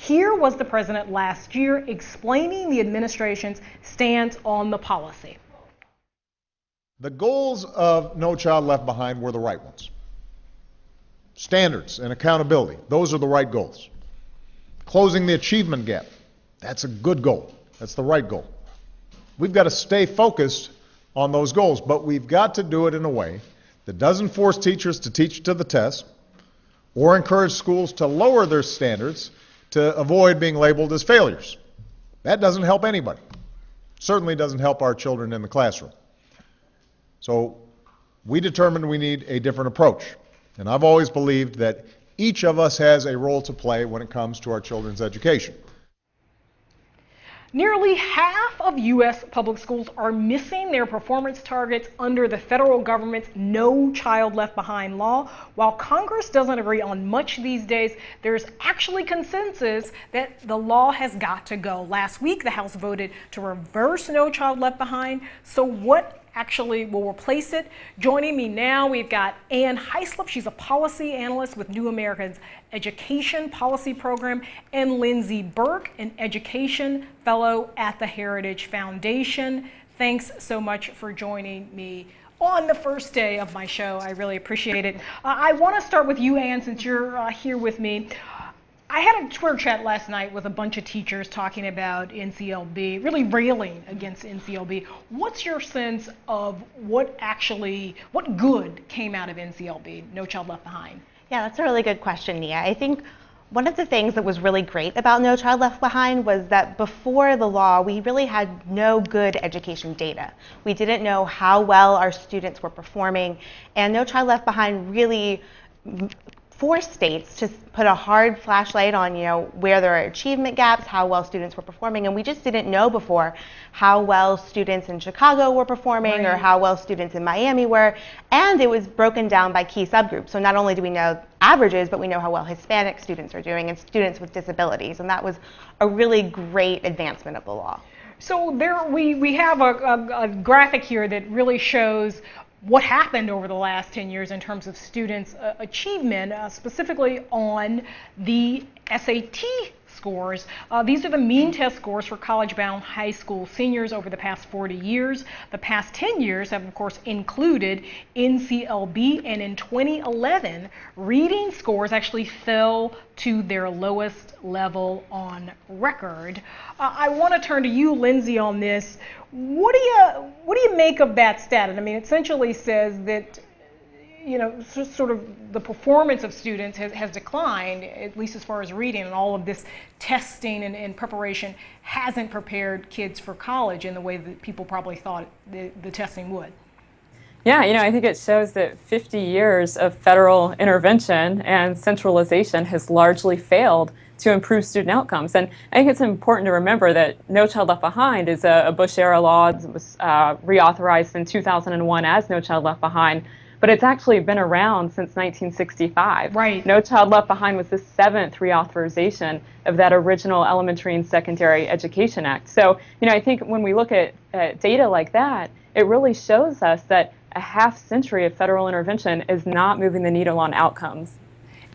Here was the president last year explaining the administration's stance on the policy. The goals of No Child Left Behind were the right ones. Standards and accountability, those are the right goals. Closing the achievement gap, that's a good goal. That's the right goal. We've got to stay focused on those goals, but we've got to do it in a way that doesn't force teachers to teach to the test or encourage schools to lower their standards to avoid being labeled as failures. That doesn't help anybody. Certainly doesn't help our children in the classroom. So we determined we need a different approach. And I've always believed that each of us has a role to play when it comes to our children's education. Nearly half of U.S. public schools are missing their performance targets under the federal government's No Child Left Behind law. While Congress doesn't agree on much these days, there's actually consensus that the law has got to go. Last week, the House voted to reverse No Child Left Behind. So what actually will replace it? Joining me now, we've got Ann Heislip. She's a policy analyst with New America's Education Policy Program, and Lindsey Burke, an education fellow at the Heritage Foundation. Thanks so much for joining me on the first day of my show. I really appreciate it. I want to start with you, Ann, since you're here with me. I had a Twitter chat last night with a bunch of teachers talking about NCLB, really railing against NCLB. What's your sense of what good came out of NCLB, No Child Left Behind? Yeah, that's a really good question, Nia. I think one of the things that was really great about No Child Left Behind was that before the law, we really had no good education data. We didn't know how well our students were performing, and No Child Left Behind really forced states to put a hard flashlight on, where there are achievement gaps, how well students were performing, and we just didn't know before how well students in Chicago were performing or how well students in Miami were, and it was broken down by key subgroups. So not only do we know averages, but we know how well Hispanic students are doing and students with disabilities, and that was a really great advancement of the law. So we have a graphic here that really shows what happened over the last 10 years in terms of students' achievement, specifically on the SAT scores. These are the mean test scores for college-bound high school seniors over the past 40 years. The past 10 years have, of course, included NCLB, and in 2011, reading scores actually fell to their lowest level on record. I want to turn to you, Lindsey, on this. What do you make of that stat? I mean, it essentially says that sort of the performance of students has declined, at least as far as reading, and all of this testing and preparation hasn't prepared kids for college in the way that people probably thought the testing would. Yeah, I think it shows that 50 years of federal intervention and centralization has largely failed to improve student outcomes. And I think it's important to remember that No Child Left Behind is a Bush-era law. It was reauthorized in 2001 as No Child Left Behind, but it's actually been around since 1965. Right. No Child Left Behind was the 7th reauthorization of that original Elementary and Secondary Education Act. So, I think when we look at data like that, it really shows us that a half century of federal intervention is not moving the needle on outcomes.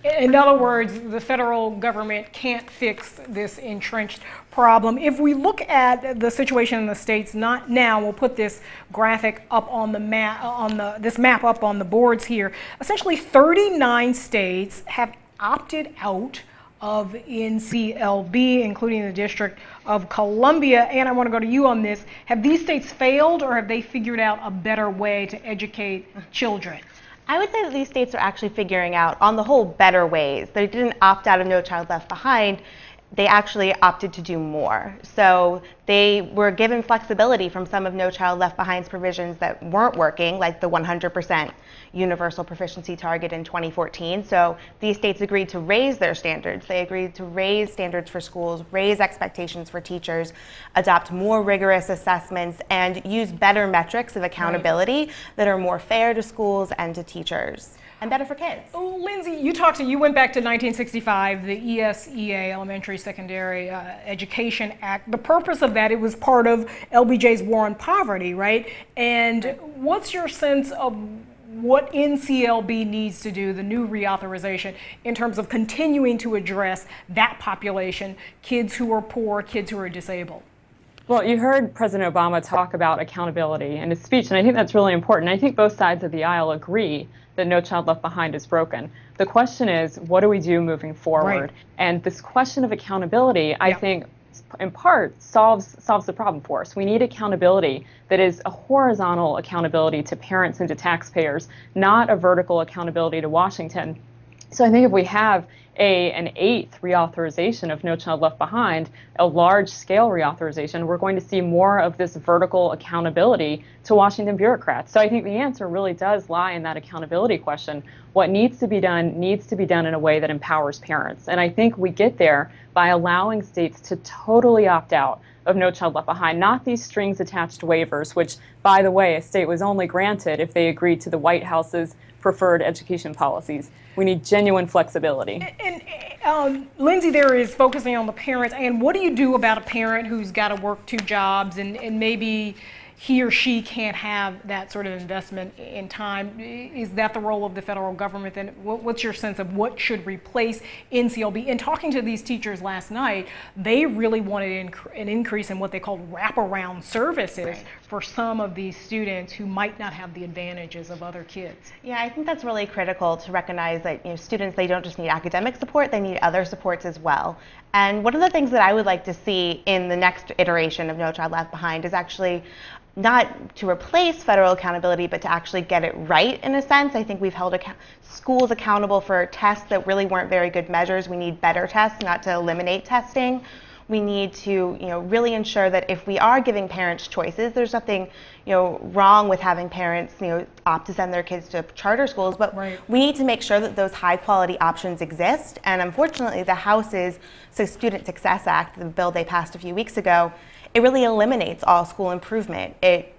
In other words, the federal government can't fix this entrenched problem. If we look at the situation in the states, not now, we'll put this graphic up on the map, this map up on the boards here. Essentially, 39 states have opted out of NCLB, including the District of Columbia. And I want to go to you on this. Have these states failed, or have they figured out a better way to educate children? I would say that these states are actually figuring out, on the whole, better ways. They didn't opt out of No Child Left Behind. They actually opted to do more. So they were given flexibility from some of No Child Left Behind's provisions that weren't working, like the 100% universal proficiency target in 2014. So these states agreed to raise their standards. They agreed to raise standards for schools, raise expectations for teachers, adopt more rigorous assessments, and use better metrics of accountability that are more fair to schools and to teachers, and better for kids. Oh, Lindsey, you went back to 1965, the ESEA, Elementary Secondary Education Act. The purpose of that, it was part of LBJ's war on poverty, right? And what's your sense of what NCLB needs to do, the new reauthorization, in terms of continuing to address that population, kids who are poor, kids who are disabled? Well, you heard President Obama talk about accountability in his speech, and I think that's really important. I think both sides of the aisle agree that No Child Left Behind is broken. The question is, what do we do moving forward? Right. And this question of accountability, I think, in part, solves the problem for us. We need accountability that is a horizontal accountability to parents and to taxpayers, not a vertical accountability to Washington. So I think if we have an eighth reauthorization of No Child Left Behind, a large-scale reauthorization, we're going to see more of this vertical accountability to Washington bureaucrats. So I think the answer really does lie in that accountability question. What needs to be done in a way that empowers parents. And I think we get there by allowing states to totally opt out of No Child Left Behind, not these strings-attached waivers, which, by the way, a state was only granted if they agreed to the White House's preferred education policies. We need genuine flexibility. And Lindsey there is focusing on the parents, and what do you do about a parent who's got to work 2 jobs and maybe he or she can't have that sort of investment in time? Is that the role of the federal government? Then what's your sense of what should replace NCLB? In talking to these teachers last night, they really wanted an increase in what they called wraparound services for some of these students who might not have the advantages of other kids. Yeah, I think that's really critical to recognize that students, they don't just need academic support, they need other supports as well. And one of the things that I would like to see in the next iteration of No Child Left Behind is actually not to replace federal accountability, but to actually get it right in a sense. I think we've held schools accountable for tests that really weren't very good measures. We need better tests, not to eliminate testing. We need to, really ensure that if we are giving parents choices, there's nothing, wrong with having parents, opt to send their kids to charter schools, but we need to make sure that those high quality options exist. And unfortunately, the House's Student Success Act, the bill they passed a few weeks ago, it really eliminates all school improvement. It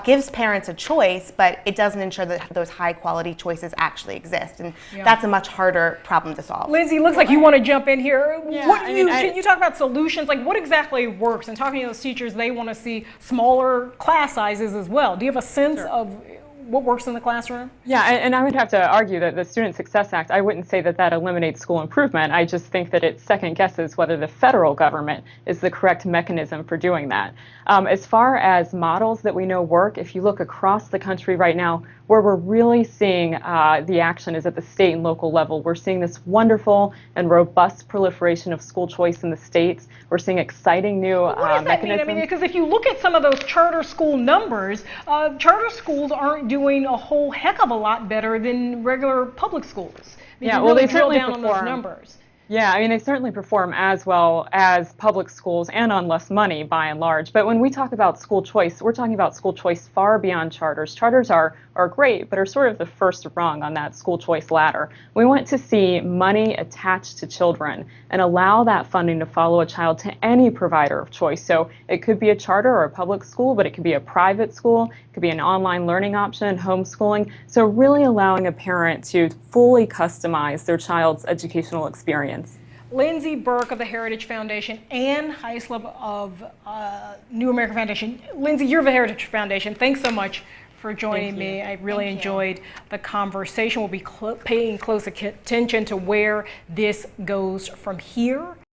gives parents a choice, but it doesn't ensure that those high quality choices actually exist. And that's a much harder problem to solve. Lindsey, looks like you want to jump in here. Yeah, Can you talk about solutions? Like what exactly works? And talking to those teachers, they want to see smaller class sizes as well. Do you have a sense of what works in the classroom? Yeah, and I would have to argue that the Student Success Act, I wouldn't say that eliminates school improvement. I just think that it second guesses whether the federal government is the correct mechanism for doing that. As far as models that we know work, if you look across the country right now, where we're really seeing the action is at the state and local level. We're seeing this wonderful and robust proliferation of school choice in the states. We're seeing exciting new mechanisms. Because if you look at some of those charter school numbers, charter schools aren't doing a whole heck of a lot better than regular public schools. Yeah, well, they certainly drill down on those numbers. Yeah, they certainly perform as well as public schools and on less money by and large. But when we talk about school choice, we're talking about school choice far beyond charters. Charters are great, but are sort of the first rung on that school choice ladder. We want to see money attached to children and allow that funding to follow a child to any provider of choice. So it could be a charter or a public school, but it could be a private school, it could be an online learning option, homeschooling. So really allowing a parent to fully customize their child's educational experience. Lindsey Burke of the Heritage Foundation, Ann Heislop of New American Foundation. Lindsey, you're of the Heritage Foundation. Thanks so much for joining me. I really enjoyed the conversation. We'll be paying close attention to where this goes from here.